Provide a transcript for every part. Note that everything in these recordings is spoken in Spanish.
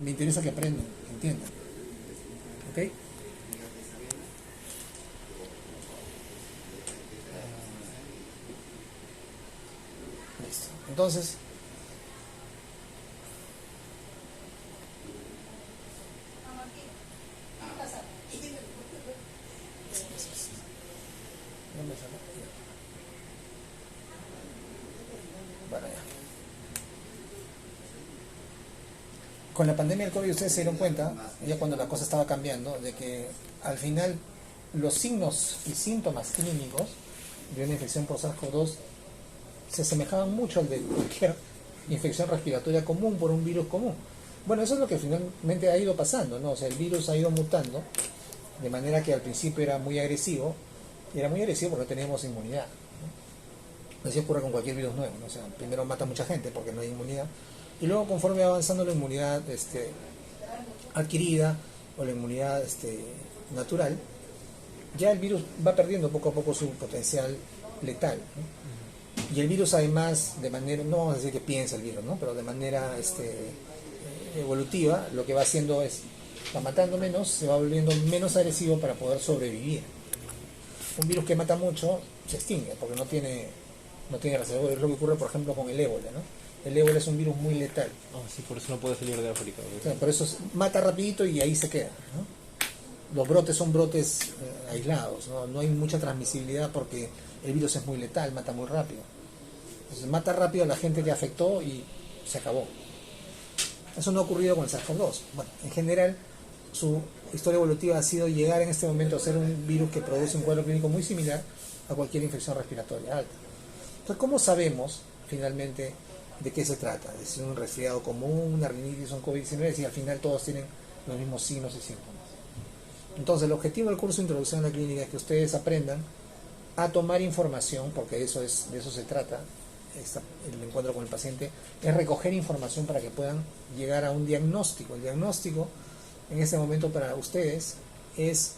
me interesa que aprendan, que entiendan. ¿Ok? Listo. Entonces, bueno, ya. Con la pandemia del COVID ustedes se dieron cuenta, ya cuando la cosa estaba cambiando, de que al final los signos y síntomas clínicos de una infección por SARS-CoV-2 se asemejaban mucho al de cualquier infección respiratoria común por un virus común. Bueno, eso es lo que finalmente ha ido pasando, ¿no? O sea, el virus ha ido mutando de manera que al principio era muy agresivo, y era muy agresivo porque no teníamos inmunidad, ¿no? Así ocurre con cualquier virus nuevo, ¿no? O sea, primero mata a mucha gente porque no hay inmunidad, y luego conforme va avanzando la inmunidad adquirida o la inmunidad natural, ya el virus va perdiendo poco a poco su potencial letal, ¿no? Y el virus además, de manera, no vamos a decir que piensa el virus, ¿no? Pero de manera evolutiva, lo que va haciendo es, va matando menos, se va volviendo menos agresivo para poder sobrevivir. Un virus que mata mucho se extingue porque no tiene reservorio. Es lo que ocurre, por ejemplo, con el ébola, ¿no? El ébola es un virus muy letal. Sí, por eso no puede salir de África. O sea, por eso mata rapidito y ahí se queda, ¿no? Los brotes son brotes aislados, ¿no? No hay mucha transmisibilidad porque el virus es muy letal, mata muy rápido. Entonces mata rápido a la gente que afectó y se acabó. Eso no ha ocurrido con el SARS-CoV-2. Bueno, en general, su historia evolutiva ha sido llegar en este momento a ser un virus que produce un cuadro clínico muy similar a cualquier infección respiratoria alta. Entonces, ¿cómo sabemos finalmente de qué se trata? ¿Es un resfriado común, una rinitis, un COVID-19? Si al final todos tienen los mismos signos y síntomas. Entonces, el objetivo del curso de Introducción a la Clínica es que ustedes aprendan a tomar información, porque de eso se trata, el encuentro con el paciente, es recoger información para que puedan llegar a un diagnóstico. El diagnóstico, en este momento para ustedes, es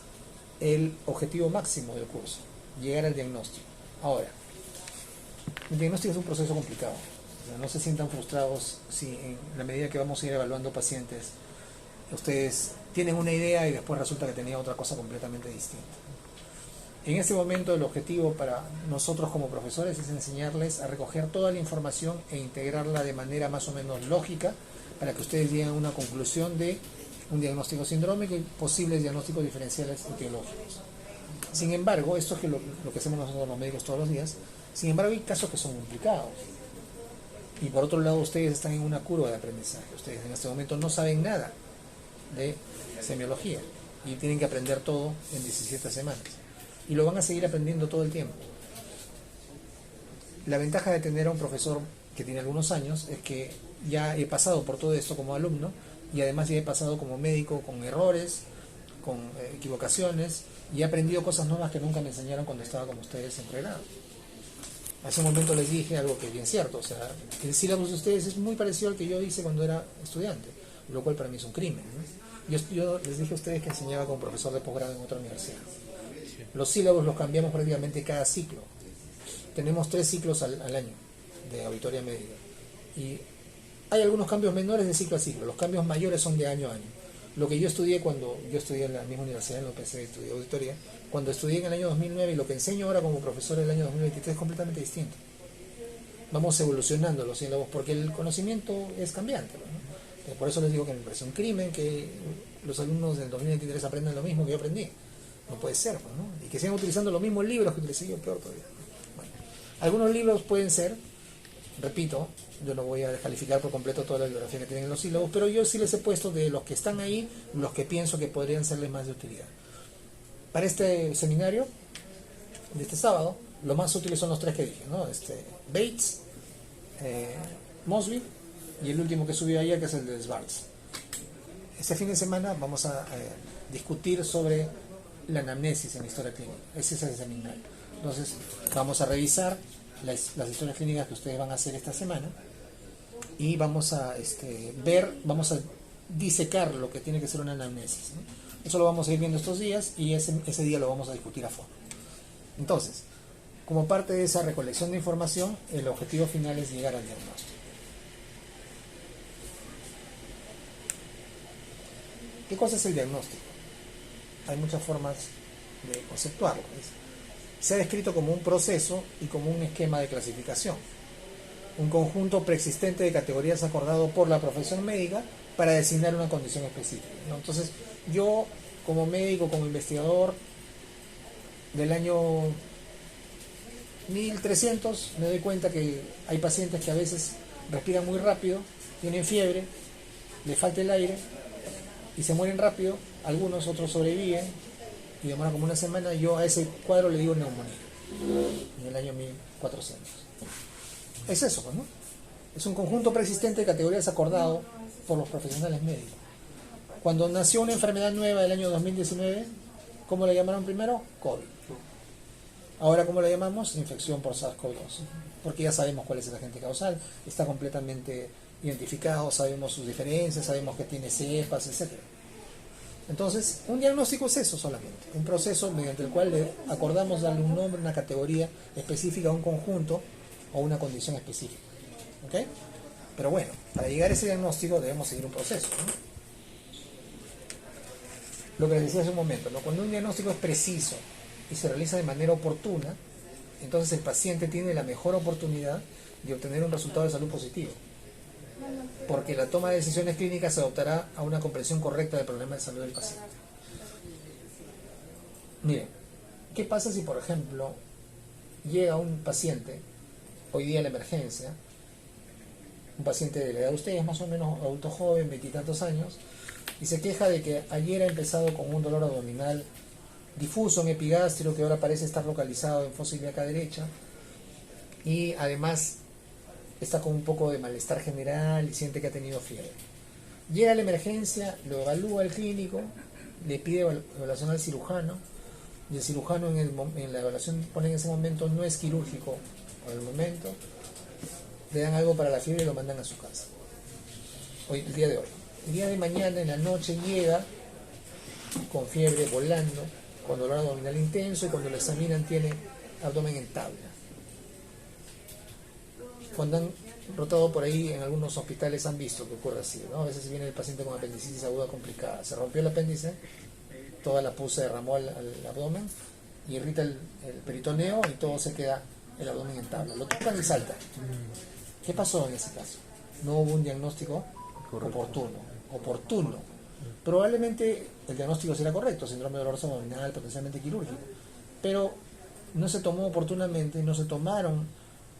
el objetivo máximo del curso, llegar al diagnóstico. Ahora, el diagnóstico es un proceso complicado. O sea, no se sientan frustrados si en la medida que vamos a ir evaluando pacientes, ustedes tienen una idea y después resulta que tenían otra cosa completamente distinta. En este momento el objetivo para nosotros como profesores es enseñarles a recoger toda la información e integrarla de manera más o menos lógica para que ustedes lleguen a una conclusión de un diagnóstico sindrómico y posibles diagnósticos diferenciales etiológicos. Sin embargo, esto es lo que hacemos nosotros los médicos todos los días, sin embargo hay casos que son complicados. Y por otro lado ustedes están en una curva de aprendizaje. Ustedes en este momento no saben nada de semiología y tienen que aprender todo en 17 semanas. Y lo van a seguir aprendiendo todo el tiempo. La ventaja de tener a un profesor que tiene algunos años es que ya he pasado por todo esto como alumno y además ya he pasado como médico con errores, con equivocaciones y he aprendido cosas nuevas que nunca me enseñaron cuando estaba con ustedes en pregrado. Hace un momento les dije algo que es bien cierto, o sea, el sílabus de ustedes es muy parecido al que yo hice cuando era estudiante, lo cual para mí es un crimen, ¿no? Yo les dije a ustedes que enseñaba como profesor de posgrado en otra universidad. Los sílabos los cambiamos prácticamente cada ciclo. Tenemos 3 ciclos al año de auditoría médica. Y hay algunos cambios menores de ciclo a ciclo. Los cambios mayores son de año a año. Lo que yo estudié cuando yo estudié en la misma universidad, en la UPC, estudié auditoría, cuando estudié en el año 2009 y lo que enseño ahora como profesor en el año 2023 es completamente distinto. Vamos evolucionando los sílabos porque el conocimiento es cambiante, ¿no? Por eso les digo que me parece un crimen que los alumnos del 2023 aprendan lo mismo que yo aprendí. No puede ser, ¿no? Y que sigan utilizando los mismos libros que utilicé yo, peor todavía. Bueno, algunos libros pueden ser, repito, yo no voy a descalificar por completo toda la bibliografía que tienen en los sílabos, pero yo sí les he puesto de los que están ahí, los que pienso que podrían serles más de utilidad. Para este seminario de este sábado, lo más útiles son los 3 que dije, ¿no? Bates, Mosby y el último que subí ayer, que es el de Schwartz. Este fin de semana vamos a discutir sobre la anamnesis en historia clínica. Ese es el seminario. Entonces, vamos a revisar las historias clínicas que ustedes van a hacer esta semana y vamos a vamos a disecar lo que tiene que ser una anamnesis, ¿no? Eso lo vamos a ir viendo estos días y ese día lo vamos a discutir a fondo. Entonces, como parte de esa recolección de información, el objetivo final es llegar al diagnóstico. ¿Qué cosa es el diagnóstico? Hay muchas formas de conceptuarlo. Se ha descrito como un proceso y como un esquema de clasificación, un conjunto preexistente de categorías acordado por la profesión médica para designar una condición específica, ¿no? Entonces, yo como médico, como investigador del año 1300, me doy cuenta que hay pacientes que a veces respiran muy rápido, tienen fiebre, les falta el aire y se mueren rápido. Algunos otros sobreviven y demoran como una semana. Yo a ese cuadro le digo neumonía, en el año 1400. Es eso, pues, ¿no? Es un conjunto preexistente de categorías acordado por los profesionales médicos. Cuando nació una enfermedad nueva del año 2019, ¿cómo la llamaron primero? COVID. Ahora, ¿cómo la llamamos? Infección por SARS-CoV-2. Porque ya sabemos cuál es el agente causal, está completamente identificado, sabemos sus diferencias, sabemos que tiene cepas, etc. Entonces, un diagnóstico es eso solamente, un proceso mediante el cual le acordamos darle un nombre, una categoría específica a un conjunto o una condición específica. ¿Ok? Pero bueno, para llegar a ese diagnóstico debemos seguir un proceso, ¿no? Lo que les decía hace un momento, ¿no? Cuando un diagnóstico es preciso y se realiza de manera oportuna, entonces el paciente tiene la mejor oportunidad de obtener un resultado de salud positivo, porque la toma de decisiones clínicas se adoptará a una comprensión correcta del problema de salud del paciente. Miren, ¿qué pasa si, por ejemplo, llega un paciente, hoy día a la emergencia, un paciente de la edad de ustedes, más o menos adulto joven, 20 y tantos años, y se queja de que ayer ha empezado con un dolor abdominal difuso en epigástrico, que ahora parece estar localizado en fosa ilíaca derecha, y además está con un poco de malestar general y siente que ha tenido fiebre. Llega a la emergencia, lo evalúa el clínico, le pide evaluación al cirujano, y el cirujano en la evaluación pone en ese momento no es quirúrgico por el momento, le dan algo para la fiebre y lo mandan a su casa. Hoy, el día de hoy. El día de mañana, en la noche, llega con fiebre, volando, con dolor abdominal intenso, y cuando lo examinan tiene abdomen en tabla. Cuando han rotado por ahí en algunos hospitales han visto que ocurre así, ¿no? A veces viene el paciente con apendicitis aguda complicada, se rompió el apéndice, toda la pus se derramó al abdomen, y irrita el peritoneo y todo se queda el abdomen en tabla. Lo tocan y salta. ¿Qué pasó en ese caso? No hubo un diagnóstico oportuno. Probablemente el diagnóstico será correcto, síndrome de dolor abdominal, potencialmente quirúrgico, pero no se tomó oportunamente, no se tomaron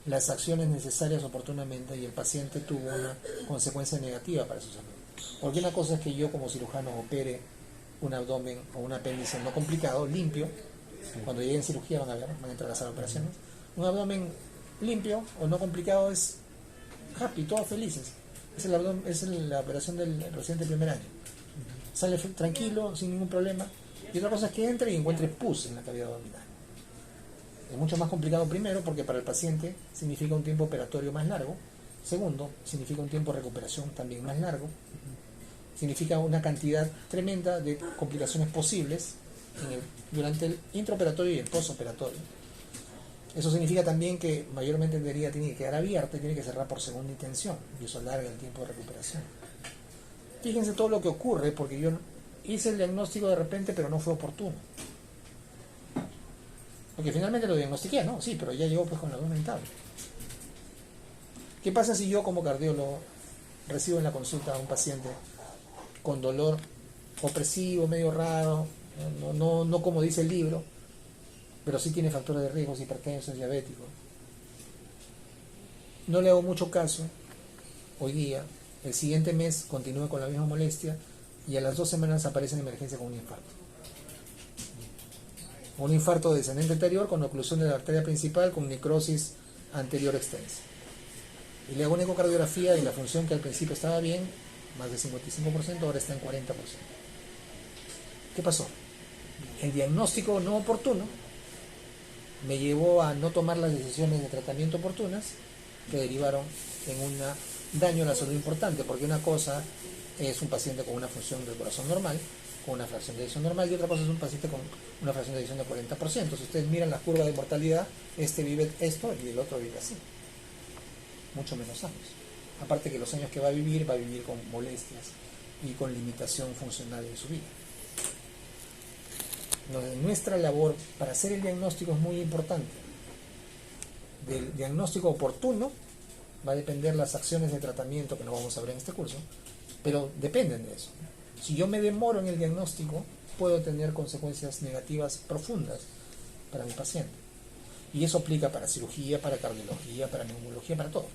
las acciones necesarias oportunamente, y el paciente tuvo una consecuencia negativa para su salud. Porque una cosa es que yo como cirujano opere un abdomen o un apéndice no complicado, limpio. Cuando llegue en cirugía van a entrar a la sala de operaciones. Un abdomen limpio o no complicado es happy, todos felices. Es la operación del reciente primer año. Sale tranquilo, sin ningún problema. Y otra cosa es que entre y encuentre pus en la cavidad abdominal. Es mucho más complicado, primero, porque para el paciente significa un tiempo operatorio más largo. Segundo, significa un tiempo de recuperación también más largo. Significa una cantidad tremenda de complicaciones posibles durante el intraoperatorio y el postoperatorio. Eso significa también que mayormente la herida tiene que quedar abierta y tiene que cerrar por segunda intención, y eso alarga el tiempo de recuperación. Fíjense todo lo que ocurre, porque yo hice el diagnóstico de repente, pero no fue oportuno. Porque finalmente lo diagnostiqué, ¿no? Sí, pero ya llegó pues con la abdomen tabla. ¿Qué pasa si yo como cardiólogo recibo en la consulta a un paciente con dolor opresivo, medio raro, no como dice el libro, pero sí tiene factores de riesgo, hipertenso, diabético? No le hago mucho caso hoy día, el siguiente mes continúa con la misma molestia, y a las 2 semanas aparece en emergencia con un infarto. Un infarto descendente anterior con oclusión de la arteria principal con necrosis anterior extensa. Y le hago una ecocardiografía y la función que al principio estaba bien, más de 55%, ahora está en 40%. ¿Qué pasó? El diagnóstico no oportuno me llevó a no tomar las decisiones de tratamiento oportunas, que derivaron en un daño a la salud importante, porque una cosa es un paciente con una función del corazón normal, con una fracción de eyección normal, y otra cosa es un paciente con una fracción de eyección de 40%. Si ustedes miran la curva de mortalidad, este vive esto y el otro vive así, mucho menos años. Aparte que los años que va a vivir con molestias y con limitación funcional en su vida. Nuestra labor para hacer el diagnóstico es muy importante. Del diagnóstico oportuno va a depender las acciones de tratamiento que no vamos a ver en este curso, pero dependen de eso. Si yo me demoro en el diagnóstico, puedo tener consecuencias negativas profundas para mi paciente. Y eso aplica para cirugía, para cardiología, para neumología, para todo,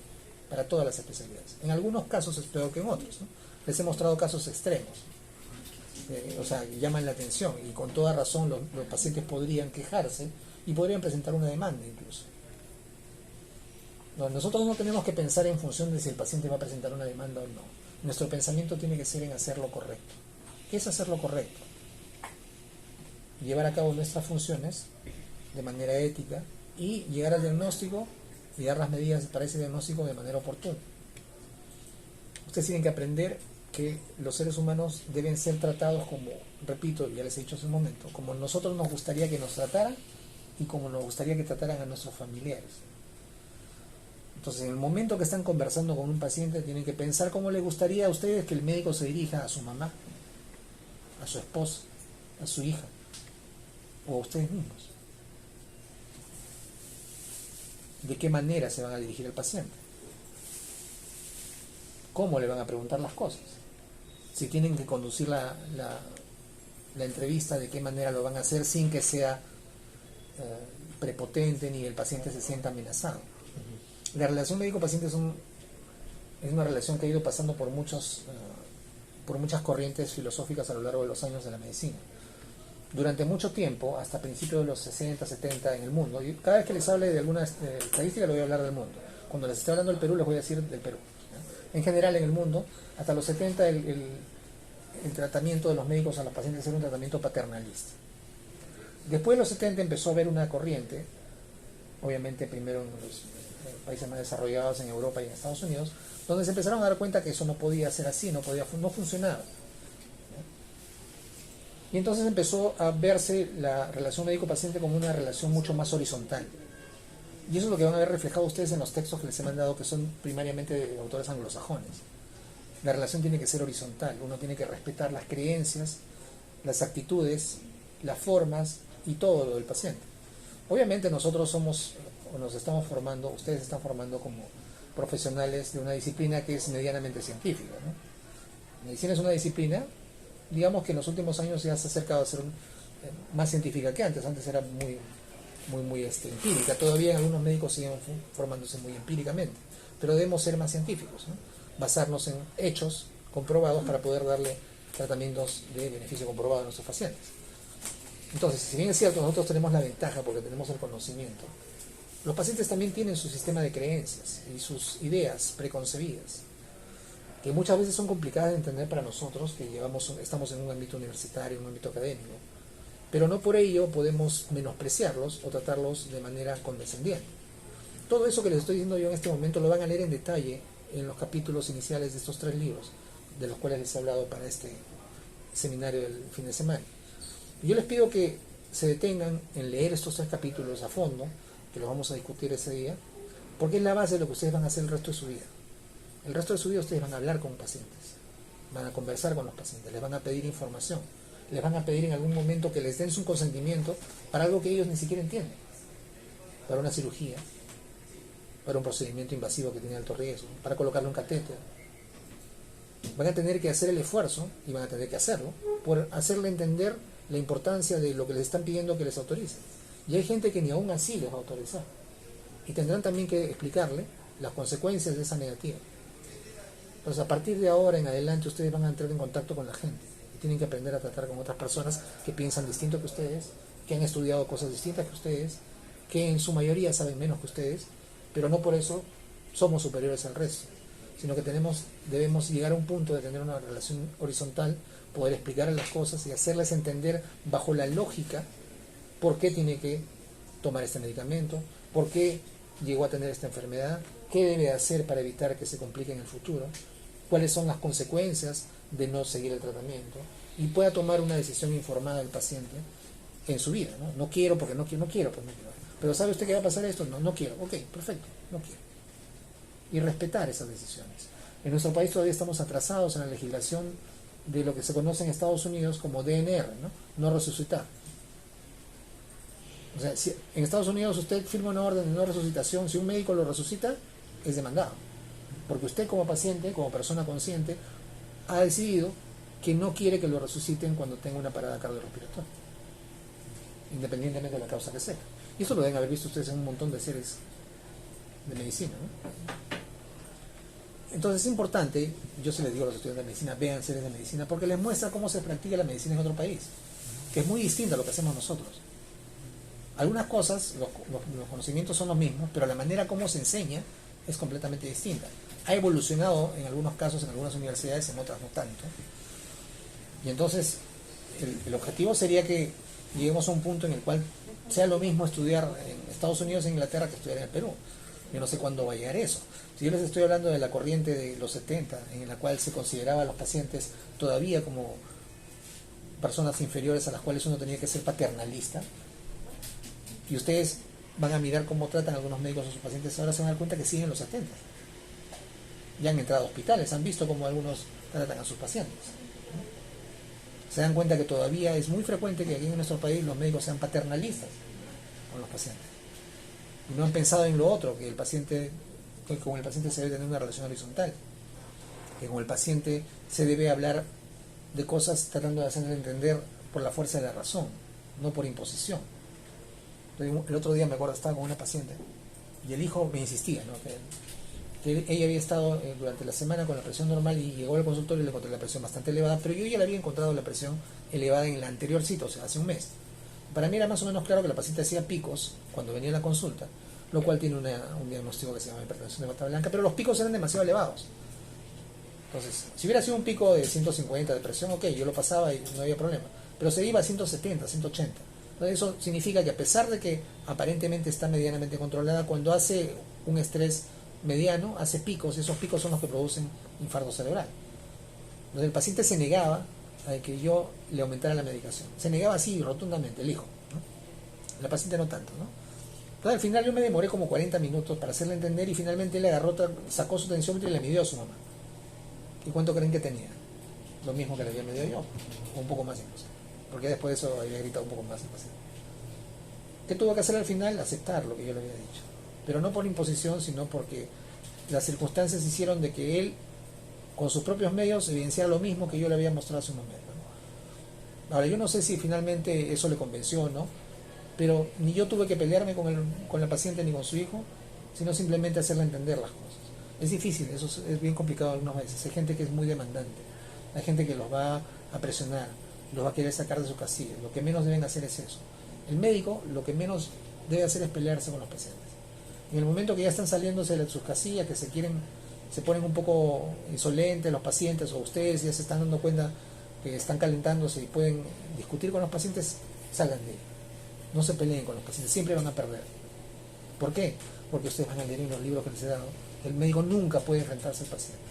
para todas las especialidades. En algunos casos es peor que en otros, ¿no? Les he mostrado casos extremos, o sea, llaman la atención, y con toda razón los pacientes podrían quejarse y podrían presentar una demanda incluso. No, nosotros no tenemos que pensar en función de si el paciente va a presentar una demanda o no. Nuestro pensamiento tiene que ser en hacer lo correcto. ¿Qué es hacer lo correcto? Llevar a cabo nuestras funciones de manera ética y llegar al diagnóstico y dar las medidas para ese diagnóstico de manera oportuna. Ustedes tienen que aprender que los seres humanos deben ser tratados como, repito, ya les he dicho hace un momento, como nosotros nos gustaría que nos trataran y como nos gustaría que trataran a nuestros familiares. Entonces, en el momento que están conversando con un paciente, tienen que pensar cómo les gustaría a ustedes que el médico se dirija a su mamá, a su esposa, a su hija, o a ustedes mismos. ¿De qué manera se van a dirigir al paciente? ¿Cómo le van a preguntar las cosas? Si tienen que conducir la entrevista, ¿de qué manera lo van a hacer sin que sea prepotente ni el paciente se sienta amenazado? La relación médico-paciente es una relación que ha ido pasando por muchas corrientes filosóficas a lo largo de los años de la medicina. Durante mucho tiempo, hasta principios de los 60, 70 en el mundo, y cada vez que les hable de alguna estadística les voy a hablar del mundo. Cuando les esté hablando del Perú, les voy a decir del Perú. En general, en el mundo, hasta los 70 el tratamiento de los médicos a los pacientes era un tratamiento paternalista. Después de los 70 empezó a haber una corriente, obviamente primero en los países más desarrollados en Europa y en Estados Unidos, donde se empezaron a dar cuenta que eso no podía ser así, no funcionaba. Y entonces empezó a verse la relación médico-paciente como una relación mucho más horizontal. Y eso es lo que van a ver reflejado ustedes en los textos que les he mandado, que son primariamente de autores anglosajones. La relación tiene que ser horizontal, uno tiene que respetar las creencias, las actitudes, las formas y todo lo del paciente. Obviamente nosotros nos estamos formando, ustedes se están formando como profesionales de una disciplina que es medianamente científica, ¿no? Medicina es una disciplina, digamos que en los últimos años ya se ha acercado a ser más científica que antes era muy empírica. Todavía algunos médicos siguen formándose muy empíricamente, pero debemos ser más científicos, ¿no? Basarnos en hechos comprobados para poder darle tratamientos de beneficio comprobado a nuestros pacientes. Entonces, si bien es cierto, nosotros tenemos la ventaja porque tenemos el conocimiento, los pacientes también tienen su sistema de creencias y sus ideas preconcebidas, que muchas veces son complicadas de entender para nosotros, que estamos en un ámbito universitario, en un ámbito académico, pero no por ello podemos menospreciarlos o tratarlos de manera condescendiente. Todo eso que les estoy diciendo yo en este momento lo van a leer en detalle en los capítulos iniciales de estos 3 libros, de los cuales les he hablado para este seminario del fin de semana. Y yo les pido que se detengan en leer estos 3 capítulos a fondo, que los vamos a discutir ese día, porque es la base de lo que ustedes van a hacer el resto de su vida. El resto de su vida ustedes van a hablar con pacientes, van a conversar con los pacientes, les van a pedir información, les van a pedir en algún momento que les den su consentimiento para algo que ellos ni siquiera entienden, para una cirugía, para un procedimiento invasivo que tiene alto riesgo, para colocarle un catéter. Van a tener que hacer el esfuerzo, y van a tener que hacerlo, por hacerle entender la importancia de lo que les están pidiendo que les autoricen. Y hay gente que ni aún así les va a autorizar. Y tendrán también que explicarle las consecuencias de esa negativa. Entonces, a partir de ahora en adelante, ustedes van a entrar en contacto con la gente. Y tienen que aprender a tratar con otras personas que piensan distinto que ustedes, que han estudiado cosas distintas que ustedes, que en su mayoría saben menos que ustedes, pero no por eso somos superiores al resto, sino que debemos llegar a un punto de tener una relación horizontal, poder explicarles las cosas y hacerles entender bajo la lógica por qué tiene que tomar este medicamento, por qué llegó a tener esta enfermedad, qué debe hacer para evitar que se complique en el futuro, cuáles son las consecuencias de no seguir el tratamiento, y pueda tomar una decisión informada el paciente en su vida, ¿no? No quiero porque no quiero, pues no quiero. Pero ¿sabe usted que va a pasar esto? No quiero. Ok, perfecto, no quiero. Y respetar esas decisiones. En nuestro país todavía estamos atrasados en la legislación de lo que se conoce en Estados Unidos como DNR, no resucitar. O sea, si en Estados Unidos usted firma una orden de no resucitación, si un médico lo resucita, es demandado. Porque usted como paciente, como persona consciente, ha decidido que no quiere que lo resuciten cuando tenga una parada cardiorrespiratoria, independientemente de la causa que sea. Y eso lo deben haber visto ustedes en un montón de series de medicina, ¿no? Entonces es importante, yo se les digo a los estudiantes de medicina, vean series de medicina, porque les muestra cómo se practica la medicina en otro país, que es muy distinta a lo que hacemos nosotros. Algunas cosas, los conocimientos son los mismos, pero la manera como se enseña es completamente distinta. Ha evolucionado en algunos casos, en algunas universidades, en otras no tanto. Y entonces, el objetivo sería que lleguemos a un punto en el cual sea lo mismo estudiar en Estados Unidos e Inglaterra que estudiar en el Perú. Yo no sé cuándo va a llegar eso. Si yo les estoy hablando de la corriente de los 70, en la cual se consideraba a los pacientes todavía como personas inferiores a las cuales uno tenía que ser paternalista, y ustedes van a mirar cómo tratan algunos médicos a sus pacientes, ahora se van a dar cuenta que siguen los 70. Ya han entrado a hospitales, han visto cómo algunos tratan a sus pacientes. Se dan cuenta que todavía es muy frecuente que aquí en nuestro país los médicos sean paternalistas con los pacientes. Y no han pensado en lo otro, que con el paciente se debe tener una relación horizontal, que con el paciente se debe hablar de cosas tratando de hacerle entender por la fuerza de la razón, no por imposición. El otro día me acuerdo, estaba con una paciente y el hijo me insistía, ¿no? que ella había estado durante la semana con la presión normal y llegó al consultorio y le encontré la presión bastante elevada, pero yo ya le había encontrado la presión elevada en la anterior cita, o sea, hace un mes. Para mí era más o menos claro que la paciente hacía picos cuando venía a la consulta, lo cual tiene un diagnóstico que se llama hipertensión de bata blanca, pero los picos eran demasiado elevados. Entonces, si hubiera sido un pico de 150 de presión, ok, yo lo pasaba y no había problema, pero se iba a 170, 180. Entonces eso significa que a pesar de que aparentemente está medianamente controlada, cuando hace un estrés mediano, hace picos, y esos picos son los que producen infarto cerebral. Entonces el paciente se negaba a que yo le aumentara la medicación. Se negaba así rotundamente, el hijo, ¿no? La paciente no tanto, ¿no? Entonces al final yo me demoré como 40 minutos para hacerle entender y finalmente él agarró, sacó su tensiómetro y le midió a su mamá. ¿Y cuánto creen que tenía? Lo mismo que le había medido yo, o un poco más incluso, porque después de eso había gritado un poco más el paciente. ¿Qué tuvo que hacer al final? Aceptar lo que yo le había dicho, pero no por imposición, sino porque las circunstancias hicieron de que él, con sus propios medios, evidenciara lo mismo que yo le había mostrado hace un momento, ¿no? Ahora, yo no sé si finalmente eso le convenció o no, pero ni yo tuve que pelearme con la paciente ni con su hijo, sino simplemente hacerle entender las cosas. Es difícil, eso es bien complicado algunas veces. Hay gente que es muy demandante, hay gente que los va a presionar, los va a querer sacar de su casilla. Lo que menos deben hacer es eso. El médico lo que menos debe hacer es pelearse con los pacientes. En el momento que ya están saliéndose de sus casillas, que se ponen un poco insolentes los pacientes o ustedes ya se están dando cuenta que están calentándose y pueden discutir con los pacientes, salgan de ahí. No se peleen con los pacientes, siempre van a perder. ¿Por qué? Porque ustedes van a leer en los libros que les he dado. El médico nunca puede enfrentarse al paciente.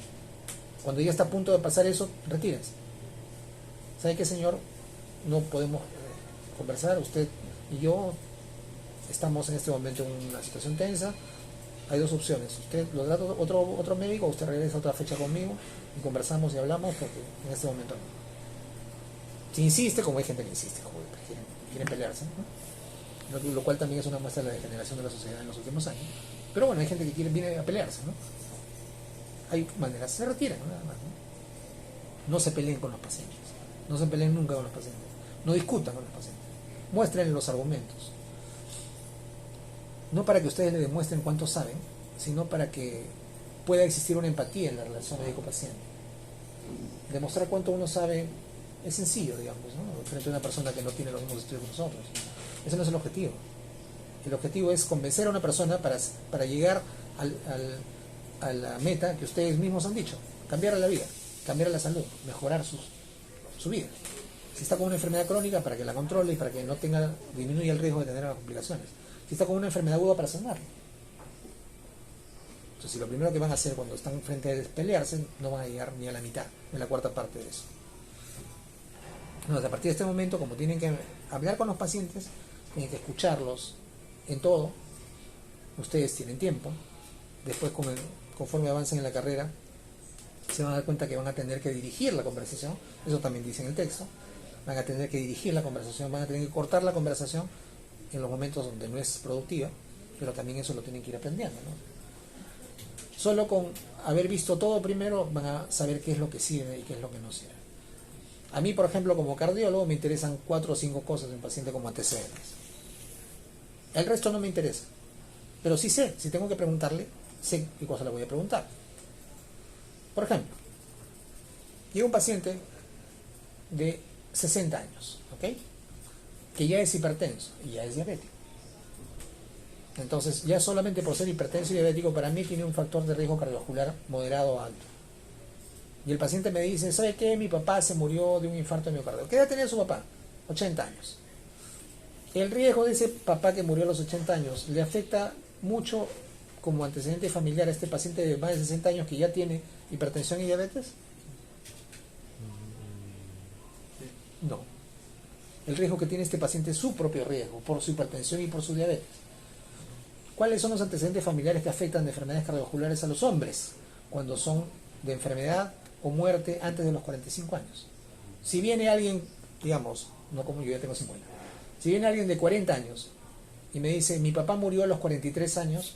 Cuando ya está a punto de pasar eso, retírense. ¿Sabe qué, señor? No podemos conversar, usted y yo estamos en este momento en una situación tensa. Hay dos opciones: usted lo da otro médico, o usted regresa a otra fecha conmigo y conversamos y hablamos, porque en este momento no. Si insiste, como hay gente que insiste, como quieren pelearse, ¿no? Lo cual también es una muestra de la degeneración de la sociedad en los últimos años. Pero bueno, hay gente que viene a pelearse, ¿no? Hay maneras, se retiran, ¿no? Nada más, ¿no? No se peleen con los pacientes, no se peleen nunca con los pacientes, no discutan con los pacientes, muestren los argumentos, no para que ustedes le demuestren cuánto saben, sino para que pueda existir una empatía en la relación médico-paciente. Demostrar cuánto uno sabe es sencillo, digamos, ¿no? Frente a una persona que no tiene los mismos estudios que nosotros. Ese no es el objetivo. El objetivo es convencer a una persona para llegar a la meta que ustedes mismos han dicho: cambiar la vida, cambiar la salud, mejorar su vida. Si está con una enfermedad crónica, para que la controle y para que no disminuya el riesgo de tener complicaciones. Si está con una enfermedad aguda, para sanarla. Entonces, si lo primero que van a hacer cuando están frente a pelearse, no van a llegar ni a la mitad, ni a la cuarta parte de eso. Entonces, a partir de este momento, como tienen que hablar con los pacientes, tienen que escucharlos en todo. Ustedes tienen tiempo. Después, conforme avancen en la carrera, se van a dar cuenta que van a tener que dirigir la conversación, eso también dice en el texto, van a tener que dirigir la conversación, van a tener que cortar la conversación en los momentos donde no es productiva, pero también eso lo tienen que ir aprendiendo, ¿no? Solo con haber visto todo primero van a saber qué es lo que sirve y qué es lo que no sirve. A mí, por ejemplo, como cardiólogo me interesan 4 o 5 cosas de un paciente como antecedentes. El resto no me interesa, pero sí sé, si tengo que preguntarle, sé qué cosa le voy a preguntar. Por ejemplo, llega un paciente de 60 años, ¿ok? Que ya es hipertenso y ya es diabético. Entonces, ya solamente por ser hipertenso y diabético, para mí tiene un factor de riesgo cardiovascular moderado o alto. Y el paciente me dice, ¿sabe qué? Mi papá se murió de un infarto de miocardio. ¿Qué edad tenía su papá? 80 años. El riesgo de ese papá que murió a los 80 años le afecta mucho como antecedente familiar a este paciente de más de 60 años que ya tiene hipertensión y diabetes. No. El riesgo que tiene este paciente es su propio riesgo por su hipertensión y por su diabetes. ¿Cuáles son los antecedentes familiares que afectan de enfermedades cardiovasculares a los hombres cuando son de enfermedad o muerte antes de los 45 años? Si viene alguien, digamos, no como yo ya tengo 50, si viene alguien de 40 años y me dice, mi papá murió a los 43 años,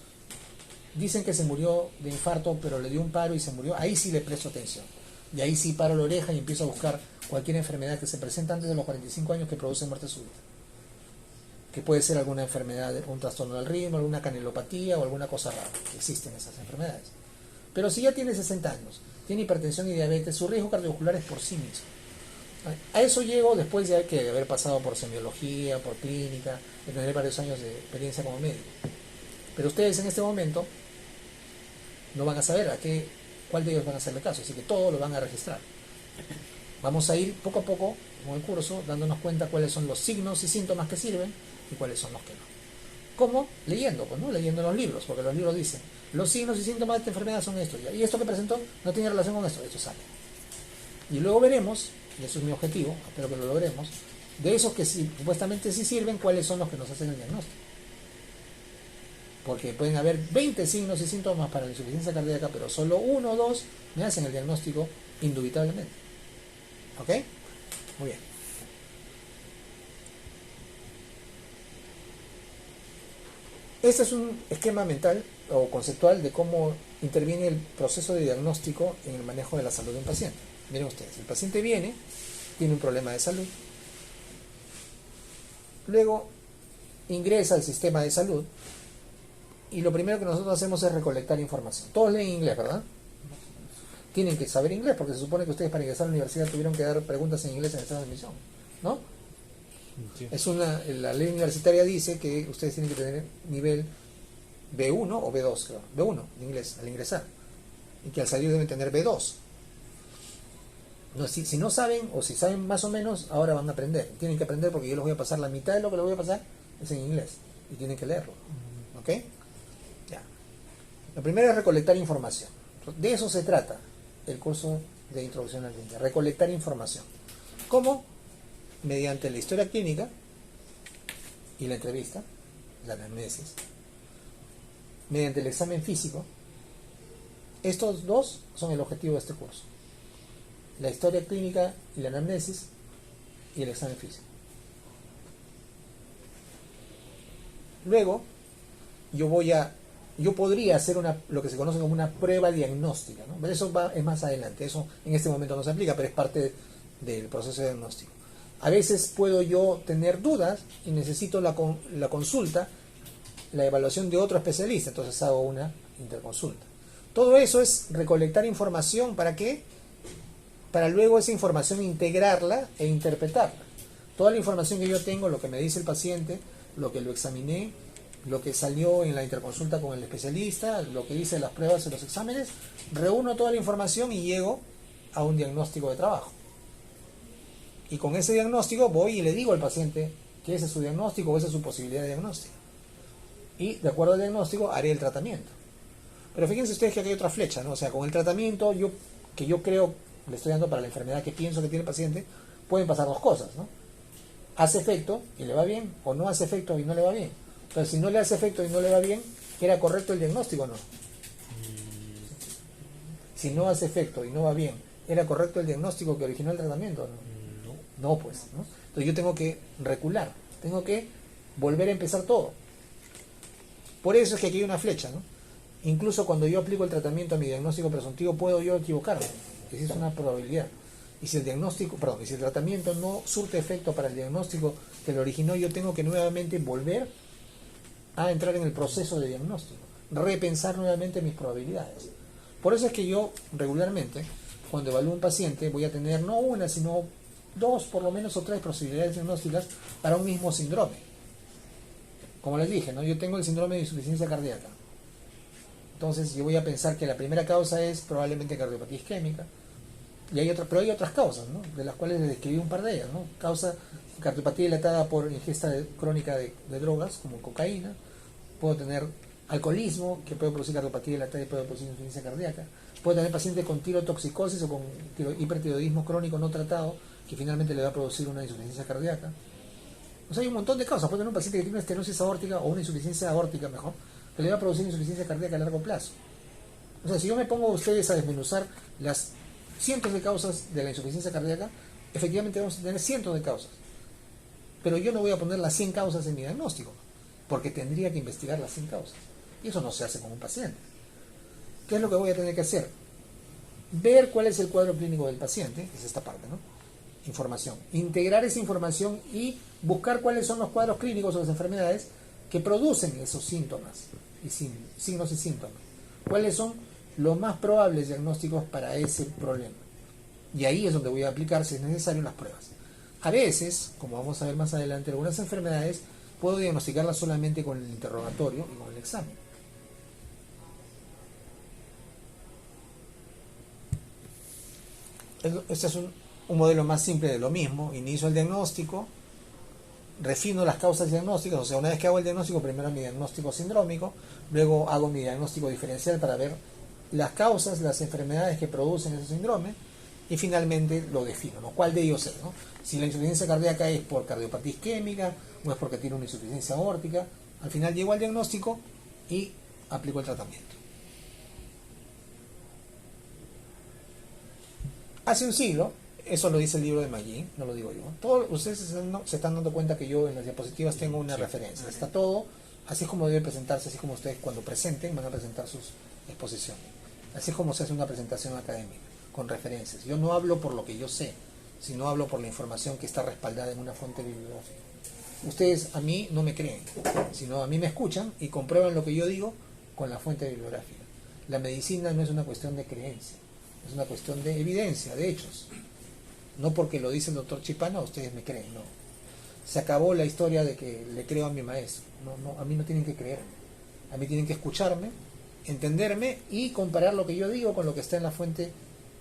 dicen que se murió de infarto, pero le dio un paro y se murió, ahí sí le presto atención. Y ahí sí paro la oreja y empiezo a buscar cualquier enfermedad que se presenta antes de los 45 años que produce muerte súbita. Que puede ser alguna enfermedad, un trastorno del ritmo, alguna canelopatía o alguna cosa rara, que existen esas enfermedades. Pero si ya tiene 60 años, tiene hipertensión y diabetes, su riesgo cardiovascular es por sí mismo. A eso llego después de que haber pasado por semiología, por clínica, de tener varios años de experiencia como médico. Pero ustedes en este momento no van a saber cuál de ellos van a hacerle caso, así que todo lo van a registrar. Vamos a ir poco a poco, con el curso, dándonos cuenta cuáles son los signos y síntomas que sirven y cuáles son los que no. ¿Cómo? Leyendo, pues, ¿no? Leyendo los libros, porque los libros dicen, los signos y síntomas de esta enfermedad son estos, y esto que presentó no tiene relación con esto sale. Y luego veremos, y eso es mi objetivo, espero que lo logremos, de esos que supuestamente sí sirven, cuáles son los que nos hacen el diagnóstico. Porque pueden haber 20 signos y síntomas para la insuficiencia cardíaca, pero solo 1 o 2 me hacen el diagnóstico indubitablemente. ¿Ok? Muy bien. Este es un esquema mental o conceptual de cómo interviene el proceso de diagnóstico en el manejo de la salud de un paciente. Miren ustedes, el paciente viene, tiene un problema de salud, luego ingresa al sistema de salud y lo primero que nosotros hacemos es recolectar información. Todos leen inglés, ¿verdad? Tienen que saber inglés porque se supone que ustedes para ingresar a la universidad tuvieron que dar preguntas en inglés en el estado de admisión, ¿no? Sí. La ley universitaria dice que ustedes tienen que tener nivel B1 o B2, creo. B1 de inglés al ingresar, y que al salir deben tener B2. No, si no saben, o si saben más o menos, ahora van a aprender. Tienen que aprender porque yo les voy a pasar la mitad de lo que les voy a pasar es en inglés y tienen que leerlo. ¿Ok? Ya. Lo primero es recolectar información. De eso se trata el curso de introducción a la clínica, recolectar información. ¿Cómo? Mediante la historia clínica y la entrevista, la anamnesis, mediante el examen físico. Estos dos son el objetivo de este curso: la historia clínica y la anamnesis y el examen físico. Luego yo podría hacer lo que se conoce como una prueba diagnóstica, ¿no? Pero eso es más adelante, eso en este momento no se aplica, pero es parte del proceso de diagnóstico. A veces puedo yo tener dudas y necesito la consulta, la evaluación de otro especialista, entonces hago una interconsulta. Todo eso es recolectar información, ¿para qué? Para luego esa información integrarla e interpretarla. Toda la información que yo tengo, lo que me dice el paciente, lo que lo examiné, lo que salió en la interconsulta con el especialista, lo que hice en las pruebas y los exámenes, reúno toda la información y llego a un diagnóstico de trabajo. Y con ese diagnóstico voy y le digo al paciente que ese es su diagnóstico o esa es su posibilidad de diagnóstico. Y de acuerdo al diagnóstico haré el tratamiento. Pero fíjense ustedes que aquí hay otra flecha, ¿no? O sea, con el tratamiento que yo creo le estoy dando para la enfermedad que pienso que tiene el paciente, pueden pasar dos cosas, ¿no? Hace efecto y le va bien, o no hace efecto y no le va bien. Entonces, si no le hace efecto y no le va bien, ¿era correcto el diagnóstico o no? si no hace efecto y no va bien, ¿era correcto el diagnóstico que originó el tratamiento? No, no pues, ¿no? Entonces yo tengo que recular, tengo que volver a empezar todo. Por eso es que aquí hay una flecha, ¿no? Incluso cuando yo aplico el tratamiento a mi diagnóstico presuntivo, puedo yo equivocarme. Esa es una probabilidad. Y si el diagnóstico, perdón, y si el tratamiento no surte efecto para el diagnóstico que lo originó, yo tengo que nuevamente volver a entrar en el proceso de diagnóstico, repensar nuevamente mis probabilidades. Por eso es que yo regularmente, cuando evalúo un paciente, voy a tener no una, sino dos, por lo menos, o tres posibilidades diagnósticas para un mismo síndrome. Como les dije, ¿no? Yo tengo el síndrome de insuficiencia cardíaca. Entonces yo voy a pensar que la primera causa es probablemente cardiopatía isquémica. Y hay pero hay otras causas, ¿no? De las cuales les describí un par de ellas, ¿no? Causa cardiopatía dilatada por ingesta crónica de drogas, como cocaína. Puedo tener alcoholismo, que puede producir cardiopatía dilatada y puede producir insuficiencia cardíaca. Puedo tener paciente con tirotoxicosis o con hipertiroidismo crónico no tratado, que finalmente le va a producir una insuficiencia cardíaca. O sea, hay un montón de causas. Puede tener un paciente que tiene una estenosis aórtica o una insuficiencia aórtica, mejor, que le va a producir insuficiencia cardíaca a largo plazo. O sea, si yo me pongo a ustedes a desmenuzar las cientos de causas de la insuficiencia cardíaca, efectivamente vamos a tener cientos de causas. Pero yo no voy a poner las 100 causas en mi diagnóstico, porque tendría que investigar las 100 causas. Y eso no se hace con un paciente. ¿Qué es lo que voy a tener que hacer? Ver cuál es el cuadro clínico del paciente, es esta parte, ¿no? Información. Integrar esa información y buscar cuáles son los cuadros clínicos o las enfermedades que producen esos síntomas, y signos y síntomas. ¿Cuáles son los más probables diagnósticos para ese problema? Y ahí es donde voy a aplicar, si es necesario, las pruebas. A veces, como vamos a ver más adelante, algunas enfermedades puedo diagnosticarlas solamente con el interrogatorio y con el examen. Este es un modelo más simple de lo mismo. Inicio el diagnóstico, refino las causas diagnósticas, o sea, una vez que hago el diagnóstico, primero mi diagnóstico sindrómico, luego hago mi diagnóstico diferencial para ver las causas, las enfermedades que producen ese síndrome, y finalmente lo defino, ¿no? ¿Cuál de ellos es, ¿no? Si la insuficiencia cardíaca es por cardiopatía isquémica o es porque tiene una insuficiencia aórtica, al final llego al diagnóstico y aplico el tratamiento. Hace un siglo, eso lo dice el libro de Maggi, no lo digo yo. Todos ustedes se están dando cuenta que yo en las diapositivas tengo una referencia. Está todo, así es como debe presentarse, así como ustedes cuando presenten van a presentar sus exposiciones. Así es como se hace una presentación académica, con referencias. Yo no hablo por lo que yo sé, sino hablo por la información que está respaldada en una fuente bibliográfica. Ustedes a mí no me creen, sino a mí me escuchan y comprueban lo que yo digo con la fuente bibliográfica. La medicina no es una cuestión de creencia, es una cuestión de evidencia, de hechos. No porque lo dice el doctor Chipana, ustedes me creen, no. Se acabó la historia de que le creo a mi maestro. No, a mí no tienen que creerme. A mí tienen que escucharme, entenderme y comparar lo que yo digo con lo que está en la fuente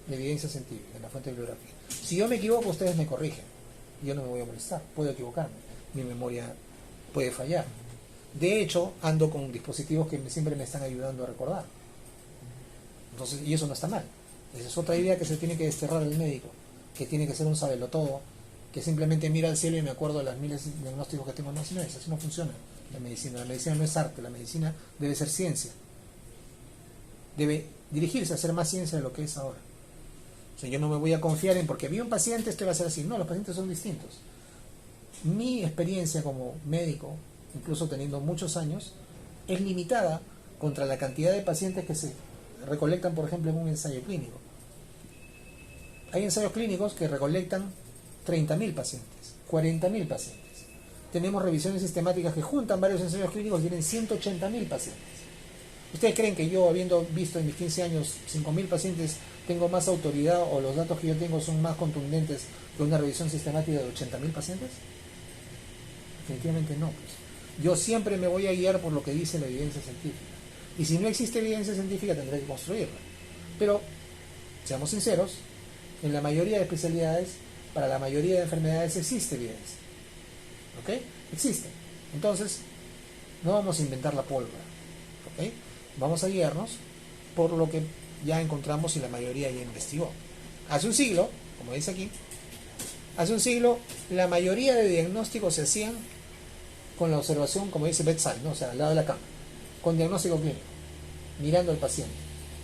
de evidencia científica, en la fuente bibliográfica. Si yo me equivoco, ustedes me corrigen. Yo no me voy a molestar, puedo equivocarme. Mi memoria puede fallar. De hecho, ando con dispositivos que siempre me están ayudando a recordar. Entonces, y eso no está mal. Esa es otra idea que se tiene que desterrar el médico, que tiene que ser un sabelotodo, que simplemente mira al cielo y me acuerdo de las miles de diagnósticos que tengo. No, así no es, así no funciona la medicina. La medicina no es arte, la medicina debe ser ciencia. Debe dirigirse a ser más ciencia de lo que es ahora. O sea, yo no me voy a confiar en porque vi un paciente, esto va a ser así. No, los pacientes son distintos. Mi experiencia como médico, incluso teniendo muchos años, es limitada contra la cantidad de pacientes que se recolectan, por ejemplo, en un ensayo clínico. Hay ensayos clínicos que recolectan 30.000 pacientes, 40.000 pacientes. Tenemos revisiones sistemáticas que juntan varios ensayos clínicos y tienen 180.000 pacientes. ¿Ustedes creen que yo, habiendo visto en mis 15 años 5.000 pacientes, tengo más autoridad o los datos que yo tengo son más contundentes que una revisión sistemática de 80.000 pacientes? Definitivamente no. Pues. Yo siempre me voy a guiar por lo que dice la evidencia científica. Y si no existe evidencia científica, tendré que construirla. Pero, seamos sinceros, en la mayoría de especialidades, para la mayoría de enfermedades existe evidencia. ¿Ok? Existe. Entonces, no vamos a inventar la pólvora. ¿Ok? Vamos a guiarnos por lo que ya encontramos y la mayoría ya investigó. Hace un siglo, como dice aquí, hace un siglo la mayoría de diagnósticos se hacían con la observación, como dice bedside, ¿no? O sea, al lado de la cama, con diagnóstico clínico, mirando al paciente,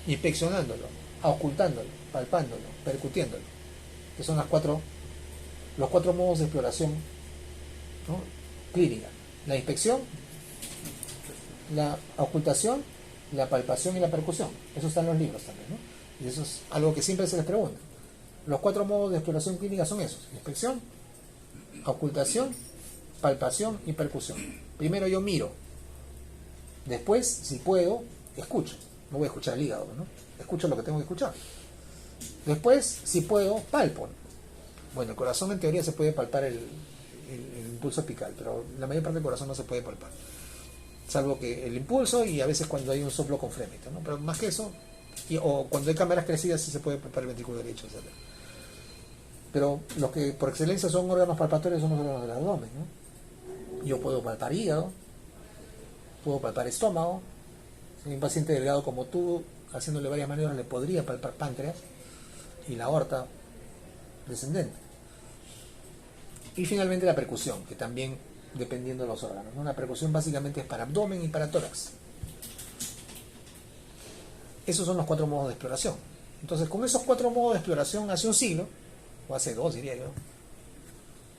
inspeccionándolo, auscultándolo, palpándolo, percutiéndolo, que son los cuatro modos de exploración, ¿no?, clínica: la inspección, la auscultación, la palpación y la percusión. Eso está en los libros también, ¿no? Y eso es algo que siempre se les pregunta. Los 4 modos de exploración clínica son esos: inspección, auscultación, palpación y percusión. Primero yo miro, después, si puedo, escucho. No voy a escuchar el hígado, ¿no? Escucho lo que tengo que escuchar. Después, si puedo, palpo. Bueno, el corazón en teoría se puede palpar el impulso apical, pero la mayor parte del corazón no se puede palpar, salvo que el impulso y a veces cuando hay un soplo con frémito, ¿no? Pero más que eso, o cuando hay cámaras crecidas sí se puede palpar el ventrículo derecho, etc. Pero los que por excelencia son órganos palpatorios son los órganos del abdomen, ¿no? Yo puedo palpar hígado, puedo palpar estómago. Si hay un paciente delgado como tú, haciéndole varias maniobras, le podría palpar páncreas y la aorta descendente. Y finalmente la percusión, que también dependiendo de los órganos, ¿no? La percusión básicamente es para abdomen y para tórax. Esos son los 4 modos de exploración. Entonces, con esos 4 modos de exploración, hace un siglo, o hace 2 diría yo,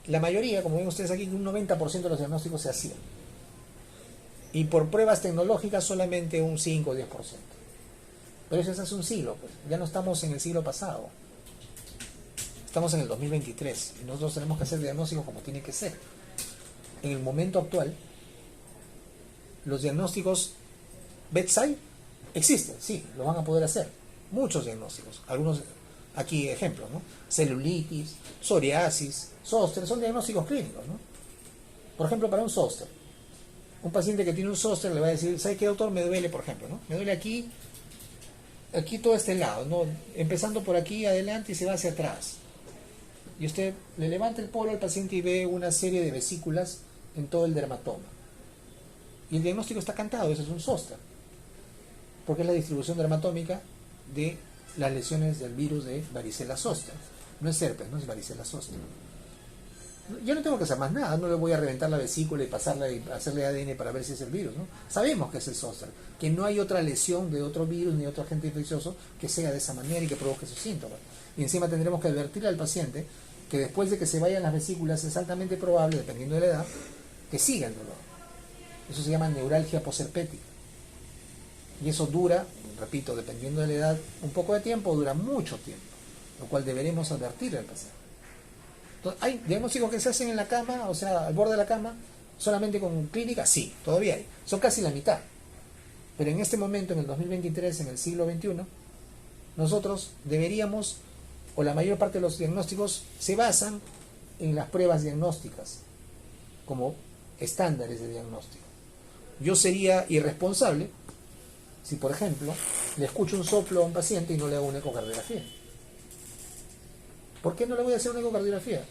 la mayoría, como ven ustedes aquí, un 90% de los diagnósticos se hacían. Y por pruebas tecnológicas solamente un 5 o 10%. Pero eso es hace un siglo, pues. Ya no estamos en el siglo pasado. Estamos en el 2023 y nosotros tenemos que hacer diagnósticos como tiene que ser. En el momento actual, los diagnósticos bedside existen, sí, lo van a poder hacer. Muchos diagnósticos, algunos aquí ejemplos, ¿no? Celulitis, psoriasis, zóster, son diagnósticos clínicos, ¿no? Por ejemplo, para un zóster, un paciente que tiene un zóster le va a decir: ¿sabe qué, doctor? Me duele, por ejemplo, ¿no? Me duele aquí todo este lado, ¿no? Empezando por aquí adelante y se va hacia atrás. Y usted le levanta el polo al paciente y ve una serie de vesículas en todo el dermatoma. Y el diagnóstico está cantado: eso es un zóster. Porque es la distribución dermatómica de las lesiones del virus de varicela zoster. No es herpes, no es varicela zoster. Yo no tengo que hacer más nada, no le voy a reventar la vesícula y pasarla y hacerle ADN para ver si es el virus, ¿no? Sabemos que es el zoster, que no hay otra lesión de otro virus ni otro agente infeccioso que sea de esa manera y que provoque esos síntomas. Y encima tendremos que advertirle al paciente que después de que se vayan las vesículas es altamente probable, dependiendo de la edad, que siga el dolor. Eso se llama neuralgia posherpética. Y eso dura, repito, dependiendo de la edad, un poco de tiempo, dura mucho tiempo, lo cual deberemos advertirle al paciente. Entonces, ¿hay diagnósticos que se hacen en la cama, o sea, al borde de la cama, solamente con clínica? Sí, todavía hay. Son casi la mitad. Pero en este momento, en el 2023, en el siglo XXI, nosotros deberíamos, o la mayor parte de los diagnósticos se basan en las pruebas diagnósticas como estándares de diagnóstico. Yo sería irresponsable si, por ejemplo, le escucho un soplo a un paciente y no le hago una ecocardiografía. ¿Por qué no le voy a hacer una ecocardiografía?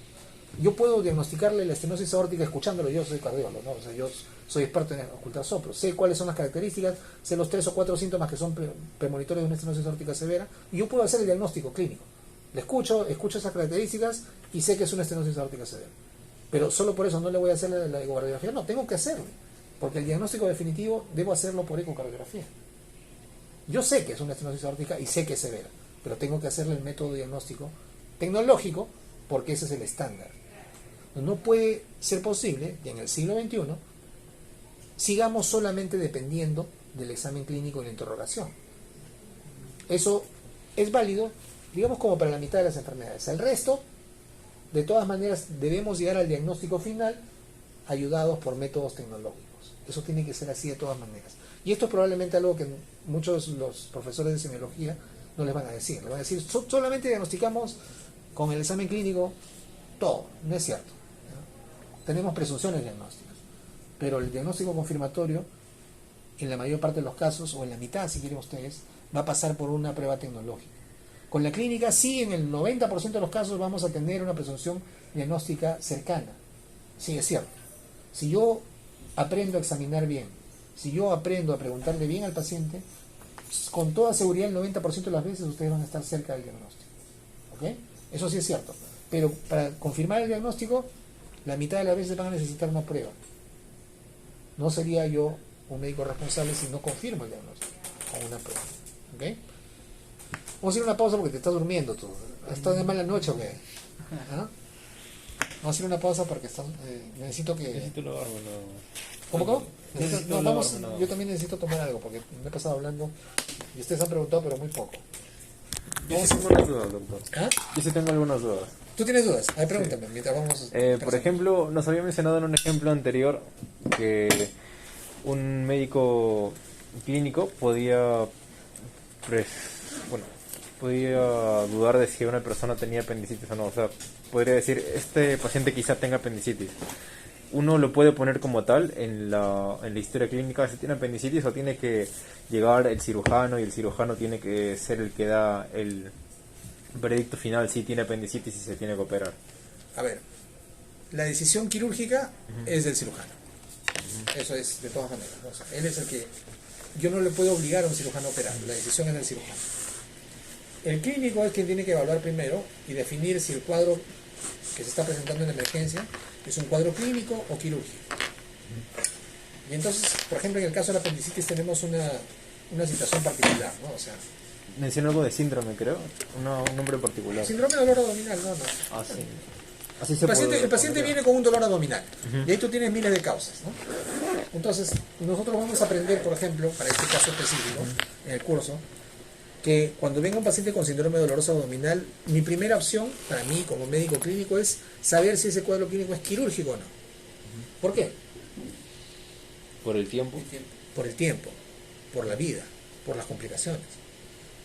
Yo puedo diagnosticarle la estenosis aórtica escuchándolo, yo soy cardiólogo, ¿no? O sea, yo soy experto en ocultar soplos, sé cuáles son las características, sé los 3 o 4 síntomas que son premonitorios de una estenosis aórtica severa, y yo puedo hacer el diagnóstico clínico. Le escucho esas características y sé que es una estenosis aórtica severa. Pero solo por eso no le voy a hacer la ecocardiografía. No, tengo que hacerlo, porque el diagnóstico definitivo debo hacerlo por ecocardiografía. Yo sé que es una estenosis aórtica y sé que es severa, pero tengo que hacerle el método diagnóstico tecnológico porque ese es el estándar. No puede ser posible que en el siglo XXI sigamos solamente dependiendo del examen clínico y la interrogación. Eso es válido, digamos, como para la mitad de las enfermedades. El resto, de todas maneras, debemos llegar al diagnóstico final ayudados por métodos tecnológicos. Eso tiene que ser así de todas maneras. Y esto es probablemente algo que muchos de los profesores de semiología no les van a decir. Les van a decir: solamente diagnosticamos con el examen clínico todo. No es cierto, ¿no? Tenemos presunciones diagnósticas, pero el diagnóstico confirmatorio, en la mayor parte de los casos, o en la mitad si quieren ustedes, va a pasar por una prueba tecnológica. Con la clínica sí, en el 90% de los casos vamos a tener una presunción diagnóstica cercana. Sí, es cierto. Si yo aprendo a examinar bien, si yo aprendo a preguntarle bien al paciente, con toda seguridad el 90% de las veces ustedes van a estar cerca del diagnóstico. ¿Ok? Eso sí es cierto. Pero para confirmar el diagnóstico, la mitad de las veces van a necesitar una prueba. No sería yo un médico responsable si no confirmo el diagnóstico con una prueba. ¿Ok? Vamos a ir a una pausa porque te estás durmiendo tú. ¿Has estado de mala noche o qué? ¿Ah? Vamos a ir a una pausa porque necesito que... Necesito lavármelo. ¿Cómo? Necesito No, vamos, lavármelo. yo también necesito tomar algo porque me he pasado hablando y ustedes han preguntado pero muy poco. Yo sí tengo algunas dudas, doctor. ¿Ah? Yo sí tengo algunas dudas. ¿Tú tienes dudas? A ver, pregúntame mientras vamos... Por ejemplo, nos había mencionado en un ejemplo anterior que un médico clínico podía, bueno, podía dudar de si una persona tenía apendicitis o no. O sea, podría decir, este paciente quizá tenga apendicitis. Uno lo puede poner como tal en la historia clínica si tiene apendicitis, o tiene que llegar el cirujano y el cirujano tiene que ser el que da el veredicto final si tiene apendicitis y se tiene que operar. A ver, la decisión quirúrgica es del cirujano. Eso es de todas maneras, ¿no? O sea, él es el que... Yo no le puedo obligar a un cirujano a operar, la decisión es del cirujano. El clínico es quien tiene que evaluar primero y definir si el cuadro que se está presentando en emergencia es un cuadro clínico o quirúrgico. Y entonces, por ejemplo, en el caso de la apendicitis tenemos una situación particular, ¿no? O sea, Mencionó algo de síndrome, creo. Un nombre particular. síndrome de dolor abdominal, no. Ah, sí. Así se El paciente viene con un dolor abdominal y ahí tú tienes miles de causas, ¿no? Entonces, nosotros vamos a aprender, por ejemplo, para este caso específico, en el curso, que cuando venga un paciente con síndrome doloroso abdominal, mi primera opción, para mí como médico clínico, es saber si ese cuadro clínico es quirúrgico o no. ¿Por qué? Por el tiempo. Por el tiempo, por la vida, por las complicaciones.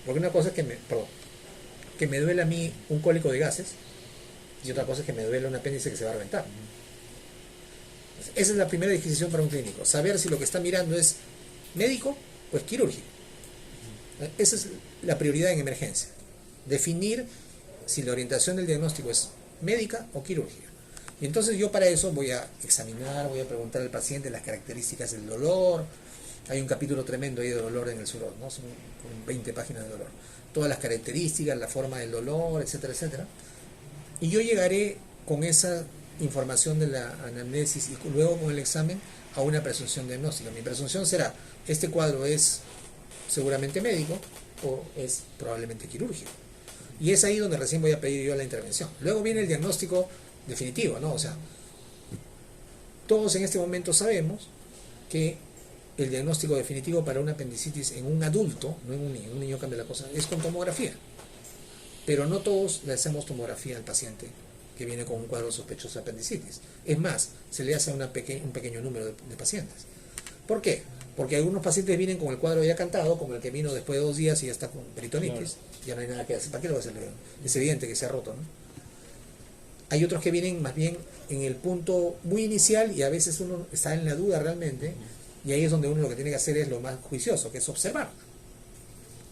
Porque una cosa es que me duele a mí un cólico de gases y otra cosa es que me duele un apéndice que se va a reventar. Esa es la primera disquisición para un clínico, saber si lo que está mirando es médico o es quirúrgico. Esa es la prioridad en emergencia, definir si la orientación del diagnóstico es médica o quirúrgica. Y entonces yo para eso voy a examinar, voy a preguntar al paciente las características del dolor. Hay un capítulo tremendo ahí de dolor en el Suror, ¿no? Son 20 páginas de dolor. Todas las características, la forma del dolor, etcétera, etcétera. Y yo llegaré con esa información de la anamnesis y luego con el examen a una presunción diagnóstica. Mi presunción será, este cuadro es seguramente médico o es probablemente quirúrgico. Y es ahí donde recién voy a pedir yo la intervención. Luego viene el diagnóstico definitivo, ¿no? O sea, todos en este momento sabemos que el diagnóstico definitivo para una apendicitis en un adulto, no en un niño cambia la cosa, es con tomografía. Pero no todos le hacemos tomografía al paciente que viene con un cuadro sospechoso de apendicitis. Es más, se le hace a un pequeño número de pacientes. ¿Por qué? Porque algunos pacientes vienen con el cuadro ya cantado, como el que vino después de 2 días y ya está con peritonitis, claro. Ya no hay nada que hacer. ¿Para qué lo va a hacer? Es evidente que se ha roto, ¿no? Hay otros que vienen más bien en el punto muy inicial y a veces uno está en la duda realmente, y ahí es donde uno lo que tiene que hacer es lo más juicioso, que es observar.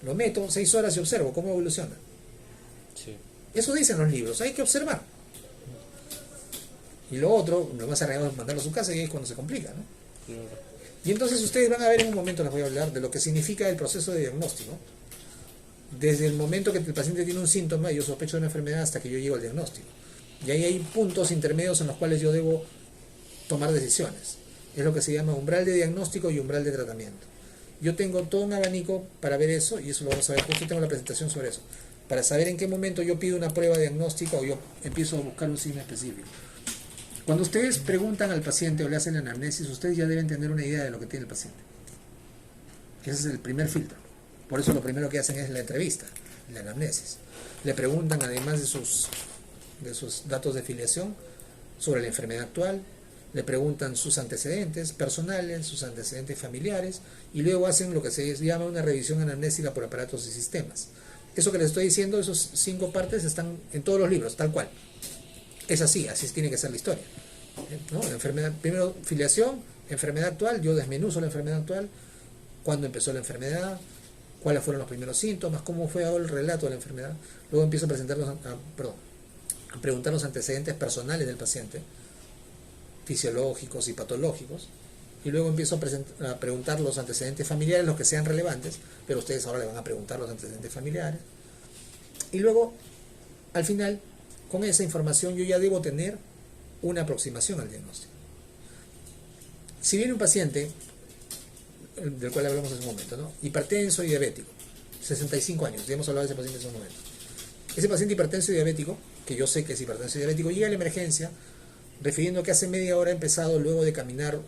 Lo meto 6 horas y observo cómo evoluciona. Sí. Eso dicen los libros, hay que observar. Y lo otro, lo más arriesgado es mandarlo a su casa y ahí es cuando se complica, ¿no? Claro. Y entonces ustedes van a ver en un momento, les voy a hablar de lo que significa el proceso de diagnóstico. Desde el momento que el paciente tiene un síntoma y yo sospecho de una enfermedad hasta que yo llego al diagnóstico. Y ahí hay puntos intermedios en los cuales yo debo tomar decisiones. Es lo que se llama umbral de diagnóstico y umbral de tratamiento. Yo tengo todo un abanico para ver eso y eso lo vamos a ver. Justo tengo la presentación sobre eso. Para saber en qué momento yo pido una prueba diagnóstica o yo empiezo a buscar un signo específico. Cuando ustedes preguntan al paciente o le hacen la anamnesis, ustedes ya deben tener una idea de lo que tiene el paciente. Ese es el primer filtro. Por eso lo primero que hacen es la entrevista, la anamnesis. Le preguntan, además de sus datos de filiación, sobre la enfermedad actual, le preguntan sus antecedentes personales, sus antecedentes familiares, y luego hacen lo que se llama una revisión anamnésica por aparatos y sistemas. Eso que les estoy diciendo, esos 5 partes están en todos los libros, tal cual. Es así tiene que ser la historia, ¿no? La enfermedad, primero filiación, enfermedad actual, yo desmenuzo la enfermedad actual, cuándo empezó la enfermedad, cuáles fueron los primeros síntomas, cómo fue el relato de la enfermedad. Luego empiezo a preguntar los antecedentes personales del paciente, fisiológicos y patológicos, y luego empiezo a preguntar los antecedentes familiares, los que sean relevantes, pero ustedes ahora le van a preguntar los antecedentes familiares. Y luego, al final, con esa información yo ya debo tener una aproximación al diagnóstico. Si viene un paciente, del cual hablamos hace un momento, ¿no? Hipertenso y diabético, 65 años, ya hemos hablado de ese paciente en un momento. Ese paciente hipertenso y diabético, que yo sé que es hipertenso y diabético, llega a la emergencia refiriendo que hace media hora ha empezado, luego de caminar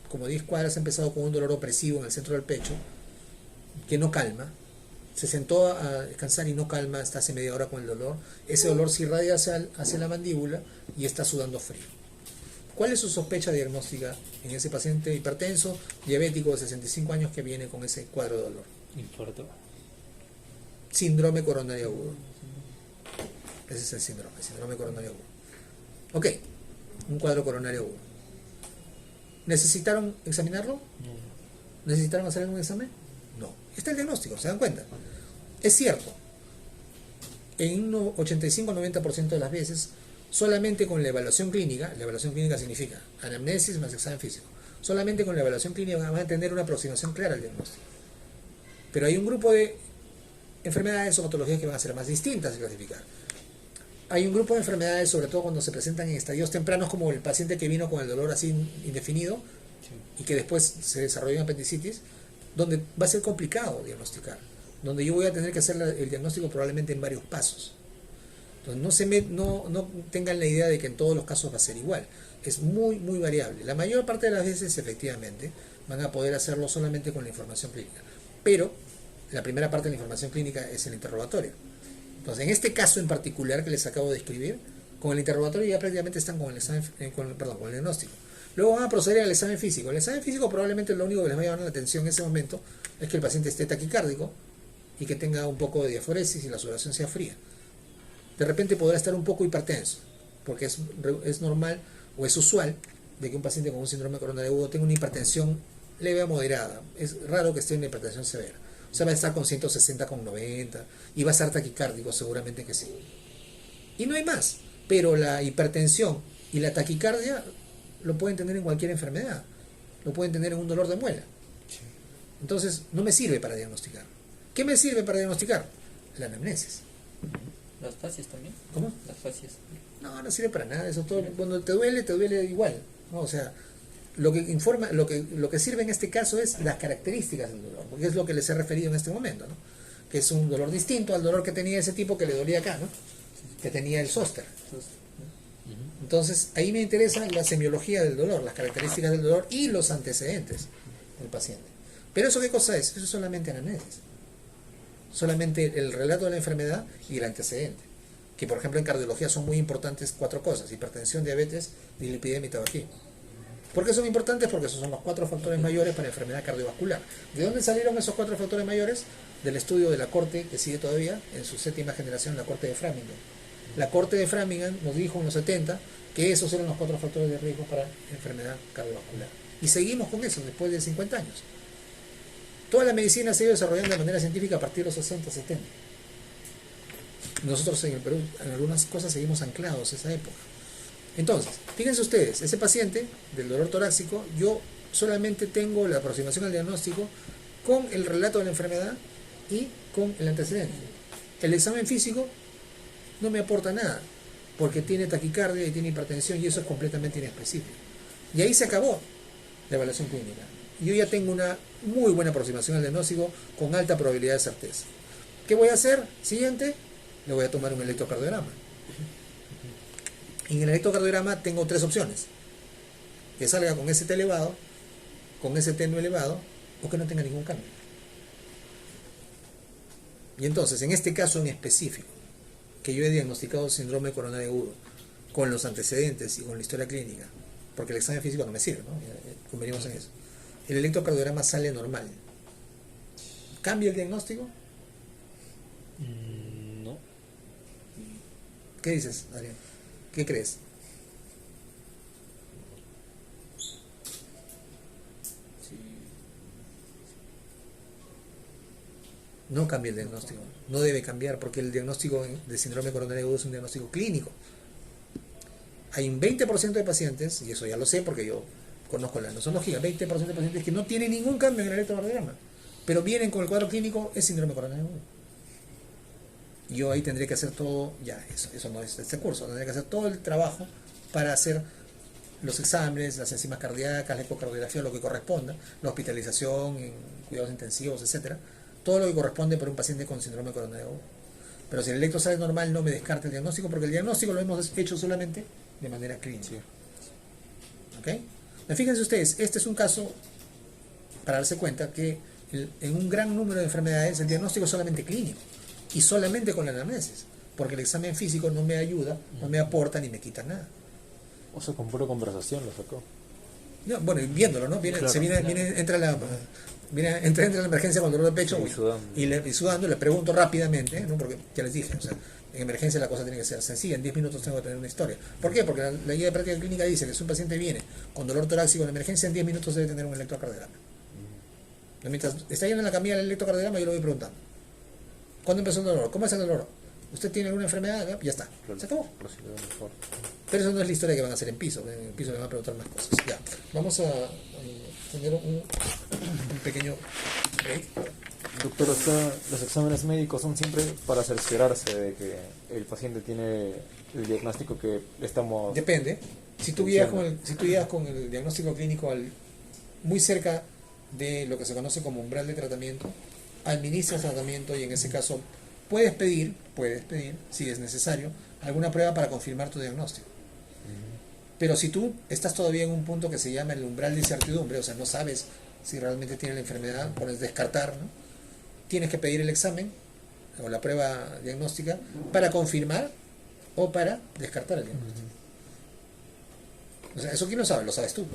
como 10 cuadras, ha empezado con un dolor opresivo en el centro del pecho, que no calma. Se sentó a descansar y no calma hasta hace media hora con el dolor. Ese dolor se irradia hacia la mandíbula y está sudando frío. ¿Cuál es su sospecha diagnóstica en ese paciente hipertenso, diabético de 65 años que viene con ese cuadro de dolor? Infarto. Síndrome coronario agudo. Ese es el síndrome coronario agudo. Ok, un cuadro coronario agudo. ¿Necesitaron examinarlo? No. ¿Necesitaron hacer algún examen? No. Está el diagnóstico, ¿se dan cuenta? Es cierto, en un 85-90% de las veces, solamente con la evaluación clínica significa anamnesis más examen físico, solamente con la evaluación clínica van a tener una aproximación clara al diagnóstico. Pero hay un grupo de enfermedades o patologías que van a ser más distintas de clasificar. Hay un grupo de enfermedades, sobre todo cuando se presentan en estadios tempranos, como el paciente que vino con el dolor así indefinido, sí, y que después se desarrolló en apendicitis, donde va a ser complicado diagnosticar, donde yo voy a tener que hacer el diagnóstico probablemente en varios pasos. Entonces no tengan la idea de que en todos los casos va a ser igual. Es muy, muy variable. La mayor parte de las veces, efectivamente, van a poder hacerlo solamente con la información clínica. Pero la primera parte de la información clínica es el interrogatorio. Entonces, en este caso en particular que les acabo de describir, con el interrogatorio ya prácticamente están con el examen, con el diagnóstico. Luego van a proceder al examen físico. El examen físico probablemente lo único que les va a llamar la atención en ese momento es que el paciente esté taquicárdico y que tenga un poco de diaforesis y la sudoración sea fría. De repente podrá estar un poco hipertenso, porque es normal o es usual de que un paciente con un síndrome coronario agudo tenga una hipertensión leve a moderada. Es raro que esté en una hipertensión severa. O sea, va a estar con 160 con 90 y va a estar taquicárdico, seguramente que sí. Y no hay más. Pero la hipertensión y la taquicardia lo pueden tener en cualquier enfermedad. Lo pueden tener en un dolor de muela. Entonces, no me sirve para diagnosticar. ¿Qué me sirve para diagnosticar? La anamnesis. ¿Las fascias también? ¿Cómo? Las fascias. No, no sirve para nada. Eso todo, cuando te duele igual, ¿no? O sea, lo que sirve en este caso es las características del dolor, porque es lo que les he referido en este momento, ¿no? Que es un dolor distinto al dolor que tenía ese tipo que le dolía acá, ¿no? Que tenía el zóster. Entonces, ahí me interesa la semiología del dolor, las características del dolor y los antecedentes del paciente. Pero ¿eso qué cosa es? Eso es solamente anamnesis. Solamente el relato de la enfermedad y el antecedente. Que, por ejemplo, en cardiología son muy importantes 4 cosas: hipertensión, diabetes, dislipidemia y tabaquismo. ¿Por qué son importantes? Porque esos son los 4 factores mayores para enfermedad cardiovascular. ¿De dónde salieron esos 4 factores mayores? Del estudio de la Corte, que sigue todavía, en su 7ª generación, la Corte de Framingham. La Corte de Framingham nos dijo en los 70 que esos eran los 4 factores de riesgo para enfermedad cardiovascular. Y seguimos con eso después de 50 años. Toda la medicina se ha ido desarrollando de manera científica a partir de los 60, 70. Nosotros en el Perú, en algunas cosas seguimos anclados a esa época. Entonces, fíjense ustedes, ese paciente del dolor torácico, yo solamente tengo la aproximación al diagnóstico con el relato de la enfermedad y con el antecedente. El examen físico no me aporta nada, porque tiene taquicardia y tiene hipertensión y eso es completamente inespecífico. Y ahí se acabó la evaluación clínica. Yo ya tengo una muy buena aproximación al diagnóstico con alta probabilidad de certeza. ¿Qué voy a hacer? Siguiente, le voy a tomar un electrocardiograma. En el electrocardiograma tengo 3 opciones: que salga con ST elevado, con ST no elevado, o que no tenga ningún cambio. Y entonces, en este caso en específico, que yo he diagnosticado síndrome coronario agudo, con los antecedentes y con la historia clínica, porque el examen físico no me sirve, ¿no? Convenimos en eso. El electrocardiograma sale normal. ¿Cambia el diagnóstico? No. ¿Qué dices, Adrián? ¿Qué crees? No cambia el diagnóstico. No debe cambiar, porque el diagnóstico de síndrome coronario agudo es un diagnóstico clínico. Hay un 20% de pacientes, y eso ya lo sé porque yo conozco la nosología, 20% de pacientes que no tienen ningún cambio en el electrocardiograma, pero vienen con el cuadro clínico, es síndrome coronario agudo. Yo ahí tendré que hacer todo, ya, eso no es este curso, tendré que hacer todo el trabajo para hacer los exámenes, las enzimas cardíacas, la ecocardiografía, lo que corresponda, la hospitalización en cuidados intensivos, etcétera, todo lo que corresponde para un paciente con síndrome coronario agudo. Pero si el electro sale normal, no me descarta el diagnóstico, porque el diagnóstico lo hemos hecho solamente de manera clínica. Sí. ¿Ok? Fíjense ustedes, este es un caso para darse cuenta que en un gran número de enfermedades el diagnóstico es solamente clínico y solamente con la anamnesis, porque el examen físico no me ayuda, no me aporta ni me quita nada. O sea, con pura conversación lo sacó. No, bueno, y viéndolo, ¿no? Claro. Entra la emergencia con dolor de pecho Sí, sudando. y sudando, le pregunto rápidamente, ¿no? Porque ya les dije, o sea, en emergencia la cosa tiene que ser sencilla, en 10 minutos tengo que tener una historia. ¿Por qué? Porque la guía de práctica clínica dice que si un paciente viene con dolor torácico en emergencia, en 10 minutos debe tener un electrocardiograma. Mientras está yendo en la camilla el electrocardiograma, yo lo voy preguntando. ¿Cuándo empezó el dolor? ¿Cómo es el dolor? ¿Usted tiene alguna enfermedad? Ya está, Claro. se acabó. Procedió mejor. Pero eso no es la historia que van a hacer en piso. En piso le van a preguntar más cosas. Ya, vamos a tener un pequeño break. Doctor, los exámenes médicos son siempre para cerciorarse de que el paciente tiene el diagnóstico que estamos... Depende. Si tú guías con el diagnóstico clínico muy cerca de lo que se conoce como umbral de tratamiento, administras tratamiento y en ese caso puedes pedir, si es necesario, alguna prueba para confirmar tu diagnóstico. Pero si tú estás todavía en un punto que se llama el umbral de incertidumbre, o sea, no sabes si realmente tiene la enfermedad, pones descartar, ¿no? Tienes que pedir el examen o la prueba diagnóstica para confirmar o para descartar el diagnóstico. O sea, eso quién lo sabe, lo sabes tú, ¿no?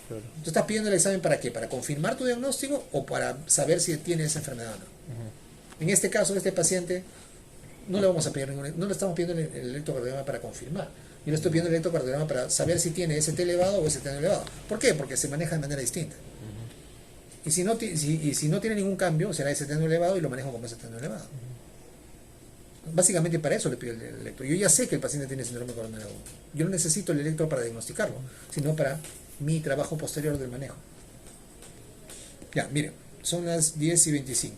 Claro. Tú estás pidiendo el examen para qué, para confirmar tu diagnóstico o para saber si tiene esa enfermedad o no. En este caso, este paciente no le vamos a pedir no le estamos pidiendo el electrocardiograma para confirmar. Yo le estoy pidiendo el electrocardiograma para saber si tiene ST elevado o ST no elevado. ¿Por qué? Porque se maneja de manera distinta. Y si no tiene ningún cambio, será ST no elevado y lo manejo como ST no elevado. Básicamente para eso le pido el electro. Yo ya sé que el paciente tiene síndrome coronario agudo. Yo no necesito el electro para diagnosticarlo, sino para mi trabajo posterior del manejo. Ya, miren, son las 10:25.